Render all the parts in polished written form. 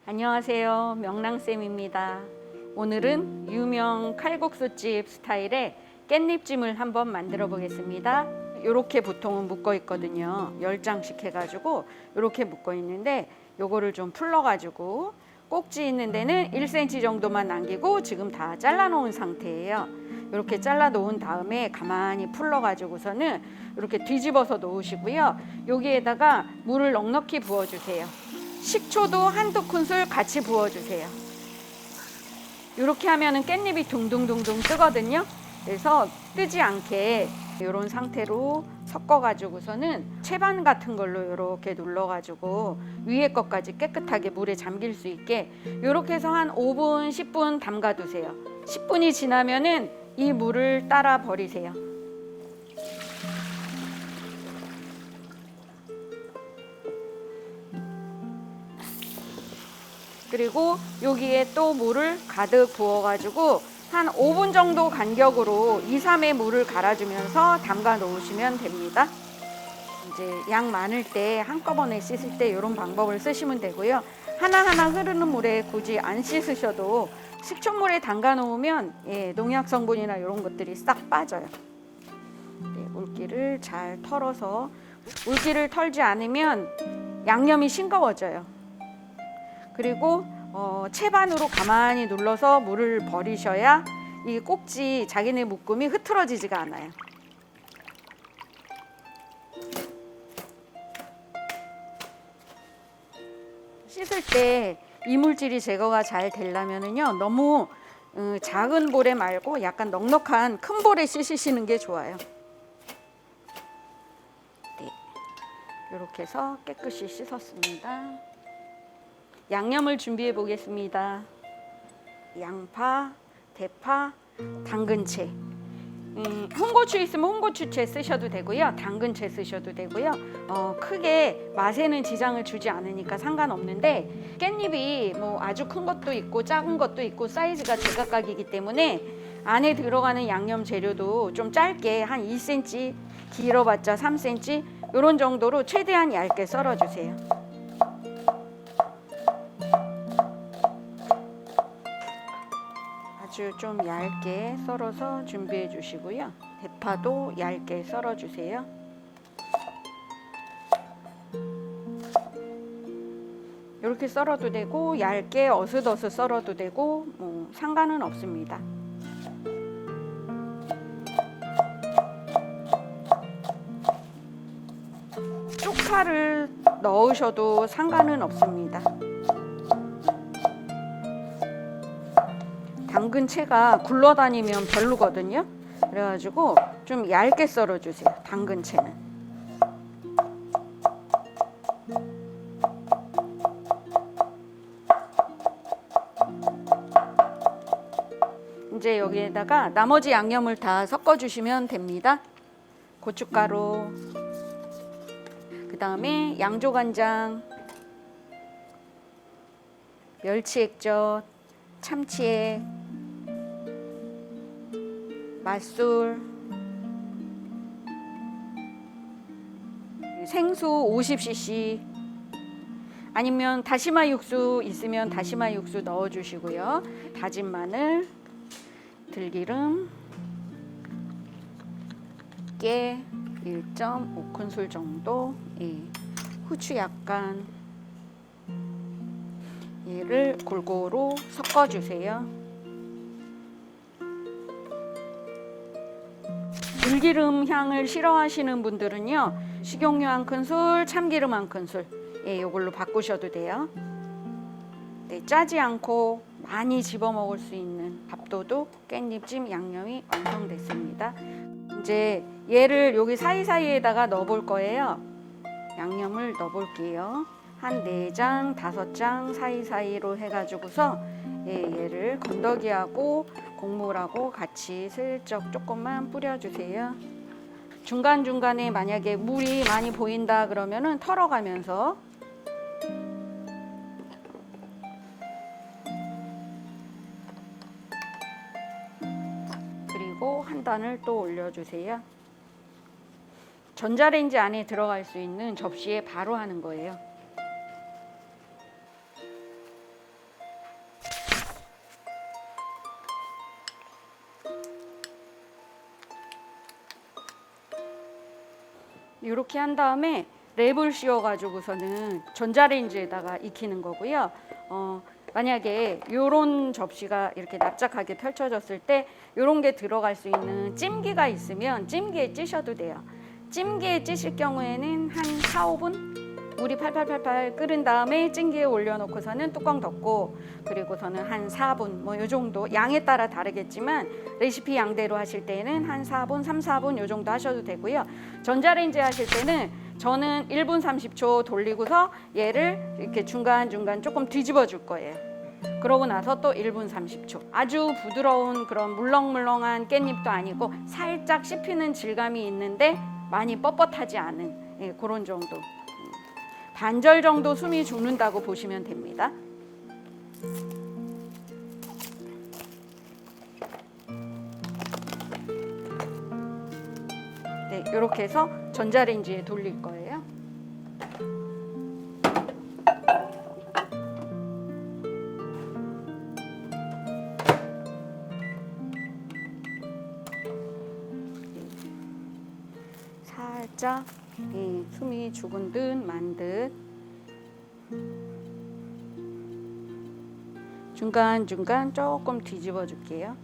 안녕하세요. 명랑쌤입니다. 오늘은 유명 칼국수집 스타일의 깻잎찜을 한번 만들어 보겠습니다. 이렇게 보통은 묶어 있거든요. 10장씩 해가지고 이렇게 묶어 있는데 요거를 좀 풀러 가지고 꼭지 있는 데는 1cm 정도만 남기고 지금 다 잘라 놓은 상태예요. 이렇게 잘라 놓은 다음에 가만히 풀러 가지고서는 이렇게 뒤집어서 놓으시고요. 여기에다가 물을 넉넉히 부어 주세요. 식초도 한두 큰술 같이 부어 주세요. 이렇게 하면은 깻잎이 둥둥둥둥 뜨거든요. 그래서 뜨지 않게 이런 상태로 섞어 가지고서는 채반 같은 걸로 이렇게 눌러 가지고 위에 것까지 깨끗하게 물에 잠길 수 있게 이렇게 해서 한 5분 10분 담가 두세요. 10분이 지나면은 이 물을 따라 버리세요. 그리고 여기에 또 물을 가득 부어 가지고 한 5분 정도 간격으로 2, 3회 물을 갈아주면서 담가 놓으시면 됩니다. 이제 양 많을 때 한꺼번에 씻을 때 이런 방법을 쓰시면 되고요. 하나하나 흐르는 물에 굳이 안 씻으셔도 식초물에 담가 놓으면 농약 성분이나 이런 것들이 싹 빠져요. 물기를 잘 털어서, 물기를 털지 않으면 양념이 싱거워져요. 그리고 채반으로 가만히 눌러서 물을 버리셔야 이 꼭지 자기네 묶음이 흐트러지지가 않아요. 씻을 때 이물질이 제거가 잘 되려면은요, 너무 작은 볼에 말고 약간 넉넉한 큰 볼에 씻으시는 게 좋아요. 네, 이렇게 해서 깨끗이 씻었습니다. 양념을 준비해 보겠습니다. 양파, 대파, 당근채. 홍고추 있으면 홍고추채 쓰셔도 되고요. 당근채 쓰셔도 되고요. 크게 맛에는 지장을 주지 않으니까 상관없는데 깻잎이 뭐 아주 큰 것도 있고 작은 것도 있고 사이즈가 제각각이기 때문에 안에 들어가는 양념 재료도 좀 짧게 한 2cm, 길어봤자 3cm 이런 정도로 최대한 얇게 썰어주세요. 아주 좀 얇게 썰어서 준비해 주시고요. 대파도 얇게 썰어 주세요. 이렇게 썰어도 되고 얇게 어슷어슷 썰어도 되고 뭐 상관은 없습니다. 쪽파를 넣으셔도 상관은 없습니다. 당근채가 굴러다니면 별로거든요. 그래가지고 좀 얇게 썰어주세요. 당근채는. 이제 여기에다가 나머지 양념을 다 섞어주시면 됩니다. 고춧가루, 그 다음에 양조간장, 멸치액젓, 참치액, 맛술, 생수 50cc, 아니면 다시마 육수 있으면 다시마 육수 넣어주시고요. 다진 마늘, 들기름, 깨 1.5큰술 정도, 후추 약간, 얘를 골고루 섞어주세요. 들기름 향을 싫어하시는 분들은요, 식용유 1큰술, 참기름 1큰술, 이걸로 바꾸셔도 돼요. 네, 짜지 않고 많이 집어 먹을 수 있는 밥도둑 깻잎찜 양념이 완성됐습니다. 이제 얘를 여기 사이사이에다가 넣어 볼 거예요. 양념을 넣어 볼게요. 한 4장, 5장 사이사이로 해가지고서 얘를 건더기하고 곡물하고 같이 슬쩍 조금만 뿌려주세요. 중간중간에 만약에 물이 많이 보인다 그러면은 털어가면서, 그리고 한 단을 또 올려주세요. 전자레인지 안에 들어갈 수 있는 접시에 바로 하는 거예요. 이렇게 한 다음에 랩을 씌워가지고서는 전자레인지에다가 익히는 거고요. 만약에 이런 접시가 이렇게 납작하게 펼쳐졌을 때 이런 게 들어갈 수 있는 찜기가 있으면 찜기에 찌셔도 돼요. 찜기에 찌실 경우에는 한 4, 5분? 물이 팔팔팔팔 끓은 다음에 찜기에 올려놓고서는 뚜껑 덮고 그리고서는 한 4분 뭐 요 정도 양에 따라 다르겠지만 레시피 양대로 하실 때는 한 4분, 3, 4분 요 정도 하셔도 되고요. 전자레인지 하실 때는 저는 1분 30초 돌리고서 얘를 이렇게 중간중간 조금 뒤집어 줄 거예요. 그러고 나서 또 1분 30초. 아주 부드러운 그런 물렁물렁한 깻잎도 아니고 살짝 씹히는 질감이 있는데 많이 뻣뻣하지 않은 그런 정도. 반절 정도 숨이 죽는다고 보시면 됩니다. 네, 이렇게 해서 전자레인지에 돌릴 거예요. 살짝 숨이 죽은 듯 만 듯 중간중간 조금 뒤집어 줄게요.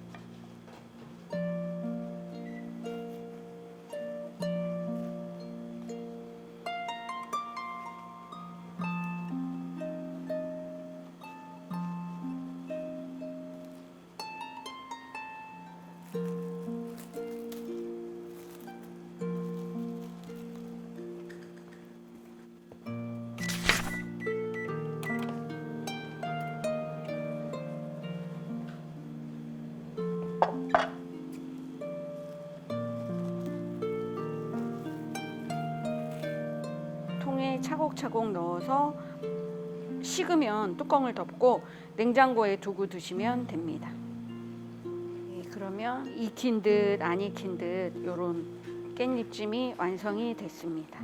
통에 차곡차곡 넣어서 식으면 뚜껑을 덮고 냉장고에 두고 드시면 됩니다. 그러면 익힌 듯 안 익힌 듯 이런 깻잎찜이 완성이 됐습니다.